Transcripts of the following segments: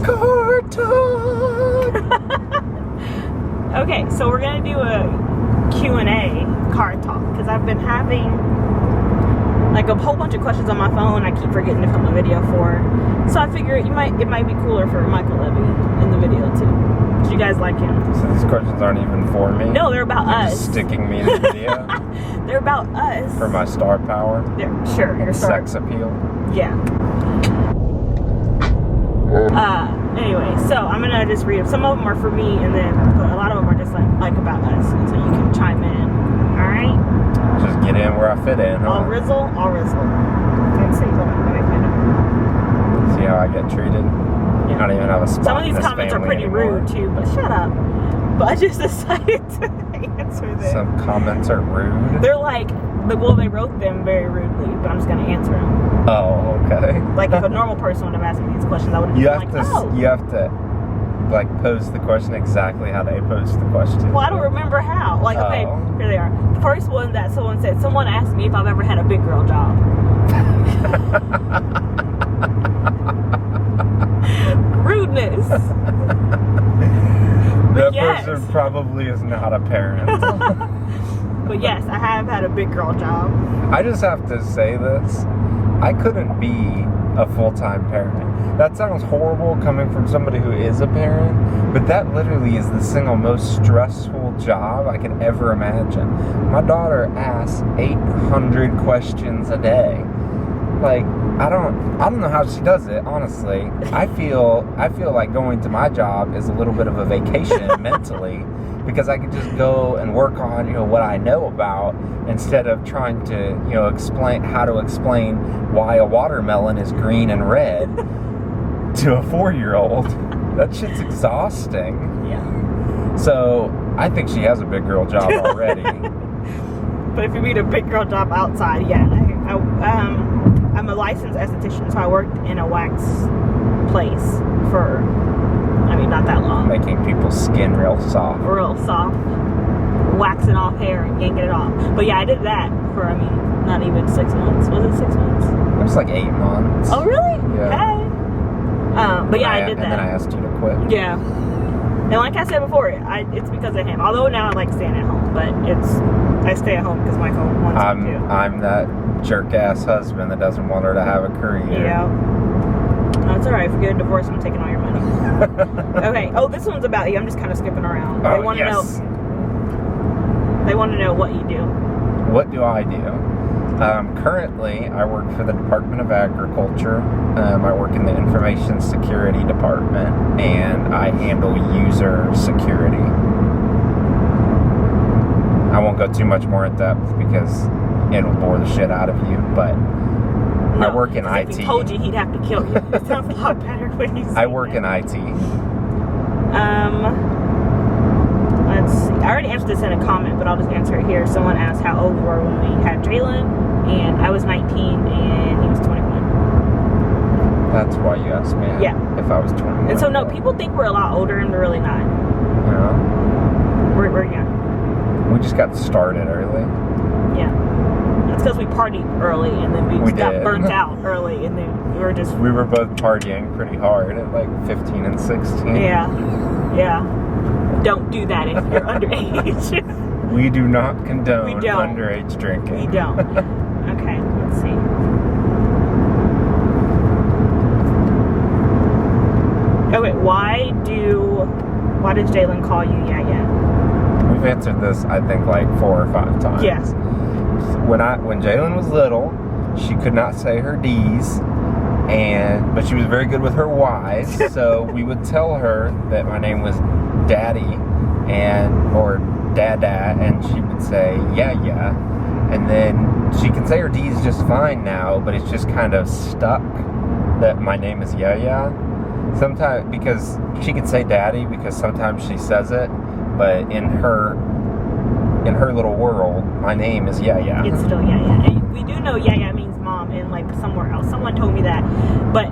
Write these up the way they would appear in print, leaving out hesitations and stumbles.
Car talk. Okay, so we're gonna do a Q&A car talk because I've been having like a whole bunch of questions on my phone. I keep forgetting to film a video for, so I figure it might be cooler for Michael Levy in the video too. You guys like him? So these questions aren't even for me? No, they're about us. Just sticking me in the video? They're about us. For my star power? Sure, your star. Sex appeal? Yeah. Anyway, so I'm gonna just read them. Some of them are for me, and then but a lot of them are just like about us, and so you can chime in. All right. Just get in where I fit in. Huh? All rizzle. Let's see. Hold on. Let me find it. See how I get treated? Yeah. I don't even have a spot. Some of these in this comments are pretty anymore. rude too, but shut up. But I just decided to answer them. Some comments are rude. They're like, well, they wrote them very rudely, but I'm just gonna answer them. Oh, okay. Like if a normal person would have asked me these questions, I would have been like, oh. You have to like pose the question exactly how they posed the question. Well, I don't remember how. Like, okay, here they are. The first one that someone said, someone asked me if I've ever had a big girl job. Rudeness. That yes. person probably is not a parent. But yes, I have had a big girl job. I just have to say this. I couldn't be a full-time parent. That sounds horrible coming from somebody who is a parent, but that literally is the single most stressful job I could ever imagine. My daughter asks 800 questions a day. Like, I don't know how she does it, honestly. I feel like going to my job is a little bit of a vacation mentally, because I could just go and work on, what I know about instead of trying to, explain why a watermelon is green and red to a 4-year-old. That shit's exhausting. Yeah. So, I think she has a big girl job already. But if you mean a big girl job outside, yeah. I'm a licensed esthetician, so I worked in a wax place for, not that long. Making people's skin real soft. Waxing off hair and yanking it off. But yeah, I did that for, not even 6 months. Was it 6 months? It was like 8 months. Oh, really? Yeah. Hey. But yeah, I did that. And then I asked you to quit. Yeah. And like I said before, it's because of him. Although now I like staying at home, but I stay at home because Michael wants me to. I'm that jerk-ass husband that doesn't want her to have a career. Yeah. That's all right. If you get a divorce, I'm taking all your money. Okay. Oh, this one's about you. I'm just kind of skipping around. They want to know. They want to know what you do. What do I do? Currently, I work for the Department of Agriculture. I work in the Information Security Department, and I handle user security. I won't go too much more in depth because it'll bore the shit out of you, but I work in IT. If he told you, he'd have to kill you. It sounds a lot better when you say I work in IT. Let's see. I already answered this in a comment, but I'll just answer it here. Someone asked how old we were when we had Jalen, and I was 19 and he was 21. That's why you asked me if I was 21. And so, no, people think we're a lot older, and we're really not. Yeah. We're young. We just got started early. Yeah. It's because we partied early, and then we got burnt out early, and then we were both partying pretty hard at like 15 and 16. Yeah. Don't do that if you're underage. We do not condone underage drinking. We don't. Okay, let's see. Okay, why did Jalen call you Yeah? We've answered this, I think, like 4 or 5 times. Yes. When Jalen was little, she could not say her D's, but she was very good with her Y's. So we would tell her that my name was Daddy or Dada, and she would say yeah. And then she can say her D's just fine now, but it's just kind of stuck that my name is Yeah. Sometimes because she can say Daddy because sometimes she says it, but in her little world, my name is Yeah. It's still Yeah. And we do know Yeah means mom in like somewhere else. Someone told me that, but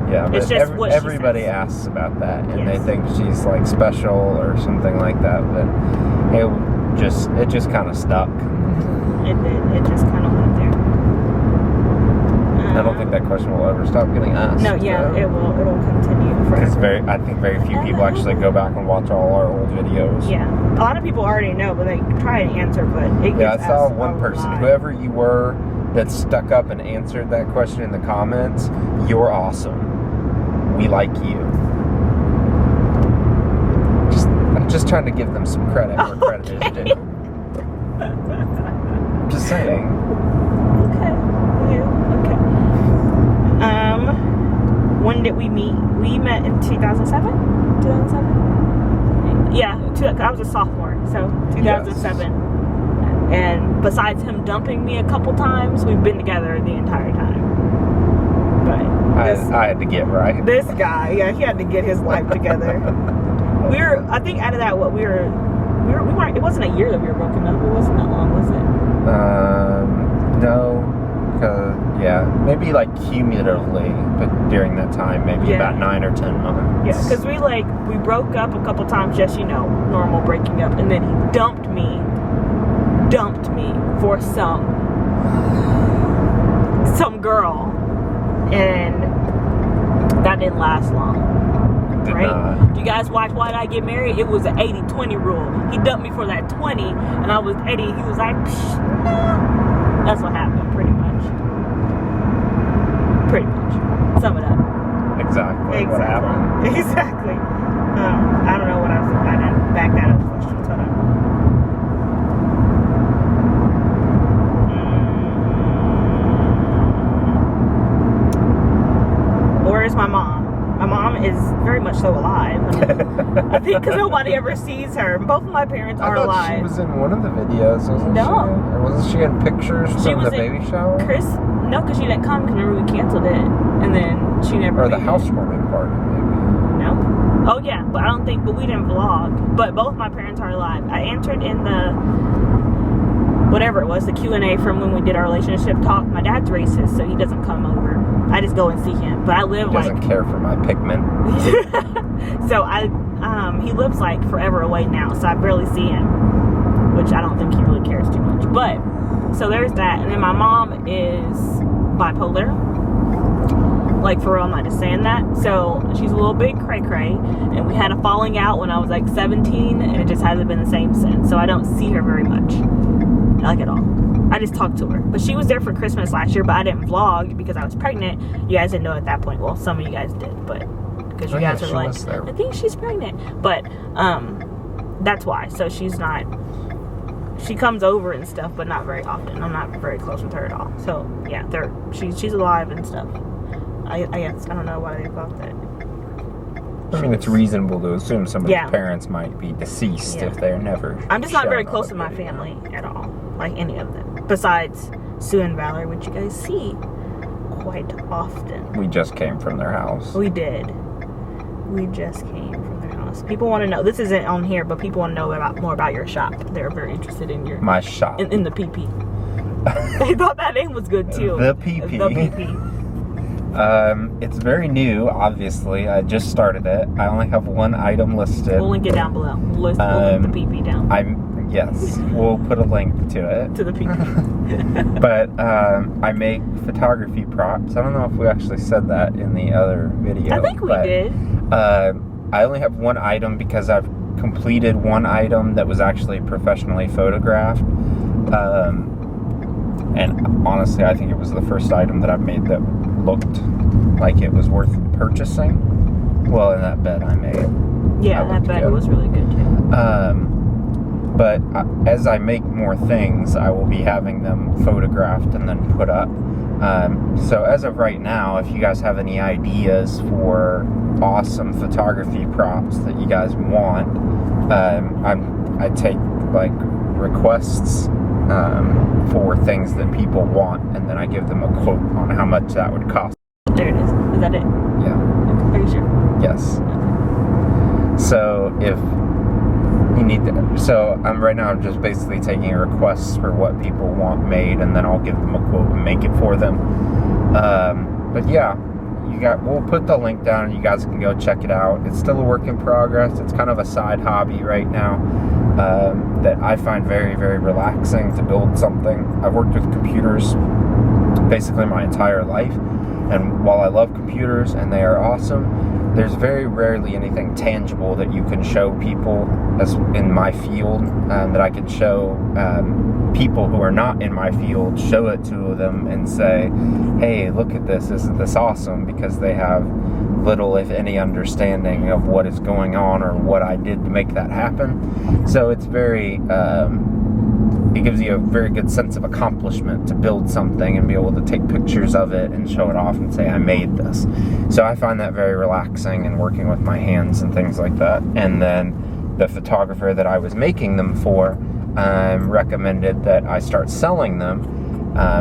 yeah, it's just what everybody she says. Asks about that, and they think she's like special or something like that. But it just kind of stuck. It did. It just kind of went there. I don't think that question will ever stop getting asked. No, yeah, though. it'll continue Because forever. I think very few people actually go back and watch all our old videos. Yeah, a lot of people already know, but they try and answer, but it gets I saw asked one a person, lot. whoever you were, that stuck up and answered that question in the comments. You're awesome. We like you. I'm just trying to give them some credit where credit is due. Just saying. Okay. Yeah, okay. When did we meet? We met in 2007? 2007? Yeah, I was a sophomore, so 2007. Yes. And besides him dumping me a couple times, we've been together the entire time. But I had to get right. This guy, yeah, he had to get his life together. I think out of that, we weren't, it wasn't a year that we were broken up. It wasn't that long, was it? No. Maybe like cumulatively, but during that time, maybe about 9 or 10 months. Yeah, because we broke up a couple times, just, normal breaking up, and then he dumped me for some girl, and that didn't last long. Right? Do you guys watch Why Did I Get Married? It was an 80-20 rule. He dumped me for that 20, and I was 80. He was like, nah. That's what happened, pretty much. Sum it up. Exactly. What happened. Exactly. I don't know what else. I didn't back that up questions. Hold on. Where is my mom? My mom is very much so alive. I think because nobody ever sees her. Both of my parents are alive. She was in one of the videos, wasn't she? Or wasn't she in pictures from the baby shower? No, because she didn't come. Because remember we canceled it, and then she never. Or the housewarming party, maybe. No. Oh yeah, but I don't think. But we didn't vlog. But both my parents are alive. I answered in the whatever it was, the Q&A from when we did our relationship talk. My dad's racist, so he doesn't come over. I just go and see him. But I live he doesn't care for my pigment. So he lives like forever away now, so I barely see him, which I don't think he really cares too much. But so there's that, and then my mom is bipolar. Like, for real, I'm not just saying that. So she's a little bit cray-cray, and we had a falling out when I was like 17, and it just hasn't been the same since. So I don't see her very much, like at all. I just talked to her. But she was there for Christmas last year, but I didn't vlog because I was pregnant. You guys didn't know at that point. Well, some of you guys did, but because you guys were like, I think she's pregnant. But that's why. So she's not, she comes over and stuff, but not very often. I'm not very close with her at all. So yeah, she's alive and stuff. I guess, I don't know why they thought that. I mean, it's reasonable to assume somebody's parents might be deceased if they're never. I'm just not very close to my family at all. Like any of them. Besides Sue and Valerie, which you guys see quite often. We just came from their house. We did. We just came from their house. People want to know. This isn't on here, but people want to know more about your shop. They're very interested in my shop. In the PP. They thought that name was good too. The PP. The PP. It's very new, obviously. I just started it. I only have one item listed. We'll link it down below. We'll link the PP down. Yes, we'll put a link to it. To the PP. But I make photography props. I don't know if we actually said that in the other video. I think we did. I only have one item because I've completed one item that was actually professionally photographed. And honestly, I think it was the first item that I've made that looked like it was worth purchasing. Well, in that bed I made. Yeah, that bed was really good too. But as I make more things, I will be having them photographed and then put up. So as of right now, if you guys have any ideas for awesome photography props that you guys want, I take like requests for things that people want, and then I give them a quote on how much that would cost. There it is. Is that it? Yeah. Are you sure? Yes. So if you need to, right now I'm just basically taking requests for what people want made, and then I'll give them a quote and make it for them. But yeah, we'll put the link down and you guys can go check it out. It's still a work in progress. It's kind of a side hobby right now that I find very, very relaxing to build something. I've worked with computers basically my entire life. And while I love computers and they are awesome, there's very rarely anything tangible that you can show people as in my field, that I could show people who are not in my field, show it to them and say, hey, look at this, isn't this awesome? Because they have little, if any, understanding of what is going on or what I did to make that happen. So it's very, it gives you a very good sense of accomplishment to build something and be able to take pictures of it and show it off and say, I made this. So I find that very relaxing and working with my hands and things like that. And then the photographer that I was making them for recommended that I start selling them,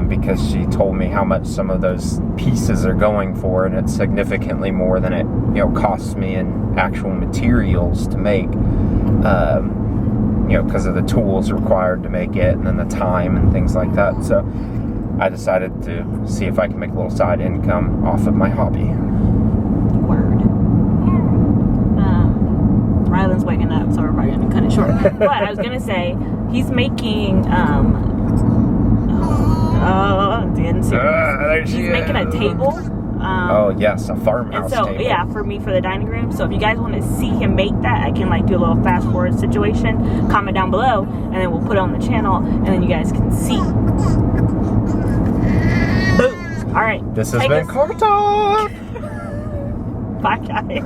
because she told me how much some of those pieces are going for, and it's significantly more than it costs me in actual materials to make, because of the tools required to make it and then the time and things like that. So I decided to see if I can make a little side income off of my hobby. Word. Rylan's waking up, so we're probably gonna cut it short. But I was gonna say, he's making he's making a table. Oh yes, a farmhouse and so, table. Yeah, for me, for the dining room. So if you guys want to see him make that, I can do a little fast forward situation. Comment down below, and then we'll put it on the channel, and then you guys can see. Boom. All right. This has been Car Talk. Bye, guys.